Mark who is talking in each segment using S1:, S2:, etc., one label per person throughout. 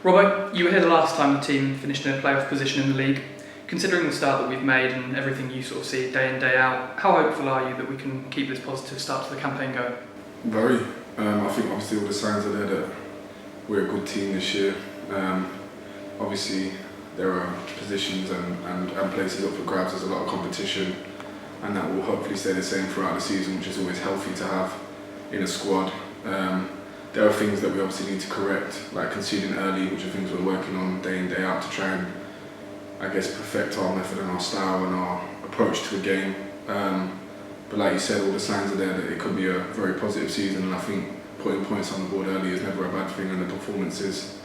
S1: Robbo, you were here the last time the team finished in a playoff position in the league. Considering the start that we've made and everything you sort of see day in, day out, how hopeful are you that we can keep this positive start to the campaign going?
S2: Very. I think obviously all the signs are there that we're a good team this year. Obviously there are positions and places up for grabs. There's a lot of competition, and that will hopefully stay the same throughout the season, which is always healthy to have in a squad. There are things that we obviously need to correct, like conceding early, which are things we're working on day in, day out to try and, I guess, perfect our method and our style and our approach to a game. But like you said, all the signs are there that it could be a very positive season, and I think putting points on the board early is never a bad thing, and the performances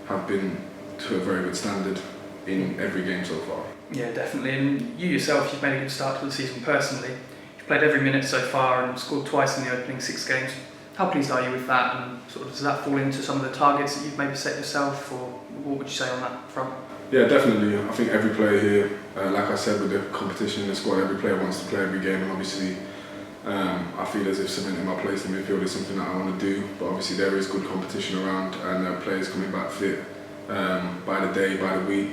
S2: have been to a very good standard in every game so far.
S1: Yeah, definitely. And you yourself, you've made a good start to the season personally. You've played every minute so far and scored twice in the opening 6 games. How pleased are you with that, and sort of does that fall into some of the targets that you've maybe set yourself, or what would you say on that front?
S2: Yeah, definitely. I think every player here, like I said, with the competition in the squad, every player wants to play every game, and obviously I feel as if cementing my place in midfield is something that I want to do, but obviously there is good competition around, and there are players coming back fit by the day, by the week,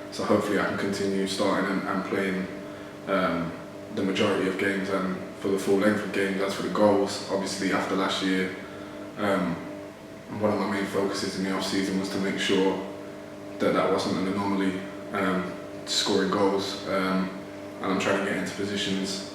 S2: so hopefully I can continue starting and playing the majority of games and for the full length of games. As for the goals, obviously after last year, one of my main focuses in the off-season was to make sure that wasn't an anomaly, scoring goals, and I'm trying to get into positions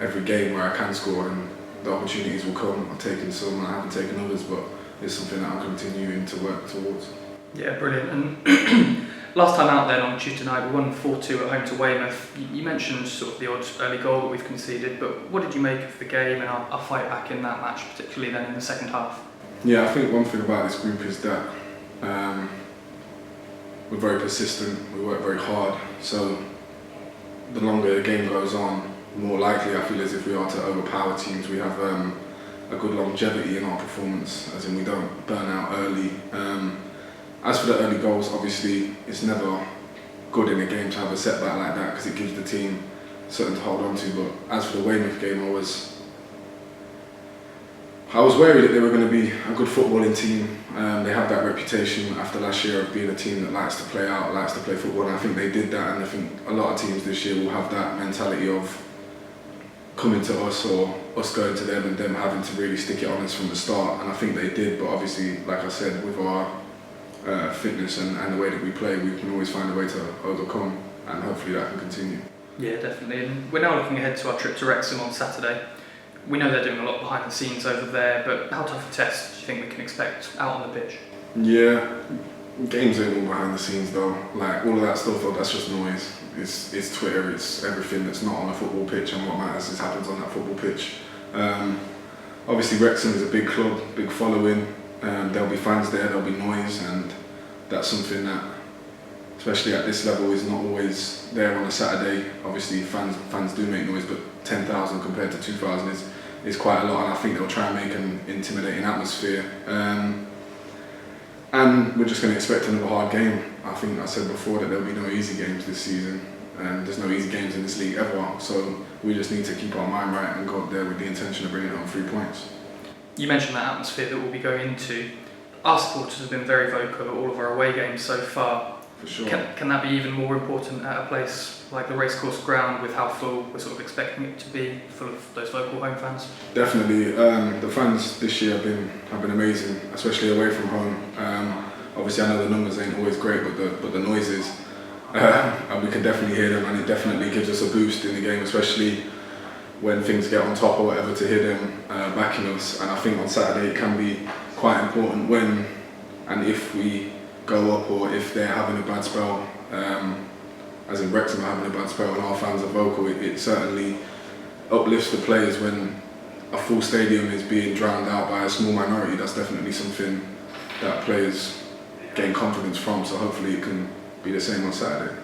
S2: every game where I can score, and the opportunities will come. I've taken some and I haven't taken others, but it's something that I'm continuing to work towards.
S1: Yeah, brilliant. And last time out then on Tuesday night, we won 4-2 at home to Weymouth. You mentioned sort of the odd early goal that we've conceded, but what did you make of the game and our fight back in that match, particularly then in the second half?
S2: Yeah, I think one thing about this group is that we're very persistent, we work very hard, so the longer the game goes on, the more likely I feel as if we are to overpower teams. We have a good longevity in our performance, as in we don't burn out early. As for the early goals, obviously it's never good in a game to have a setback like that, because it gives the team something to hold on to. But as for the Weymouth game, I was wary that they were going to be a good footballing team. They have that reputation after last year of being a team that likes to play out, likes to play football, and I think they did that, and I think a lot of teams this year will have that mentality of coming to us or us going to them and them having to really stick it on us from the start, and I think they did. But obviously, like I said, with our fitness and the way that we play, we can always find a way to overcome, and hopefully that can continue.
S1: Yeah, definitely. And we're now looking ahead to our trip to Wrexham on Saturday. We know they're doing a lot behind the scenes over there, but how tough a test do you think we can expect out on the pitch?
S2: Yeah, games ain't all behind the scenes though. Like all of that stuff, that's just noise. It's Twitter, it's everything that's not on a football pitch, and what matters is happens on that football pitch. Obviously Wrexham is a big club, big following. There'll be fans there, there'll be noise, and that's something that, especially at this level, is not always there on a Saturday. Obviously fans do make noise, but 10,000 compared to 2,000 is quite a lot, and I think they'll try and make an intimidating atmosphere. And we're just going to expect another hard game. I think I said before that there'll be no easy games this season, and there's no easy games in this league ever, so we just need to keep our mind right and go up there with the intention of bringing home 3 points. You
S1: mentioned that atmosphere that we'll be going into. Our supporters have been very vocal at all of our away games so far.
S2: For sure.
S1: Can that be even more important at a place like the racecourse ground, with how full we're sort of expecting it to be, full of those local home fans?
S2: Definitely. The fans this year have been amazing, especially away from home. Obviously I know the numbers ain't always great, but the noises, and we can definitely hear them, and it definitely gives us a boost in the game, especially when things get on top or whatever, to hear them backing us. And I think on Saturday it can be quite important when and if we go up, or if they're having a bad spell, as in Wrexham are having a bad spell and our fans are vocal, it certainly uplifts the players. When a full stadium is being drowned out by a small minority, that's definitely something that players gain confidence from, so hopefully it can be the same on Saturday.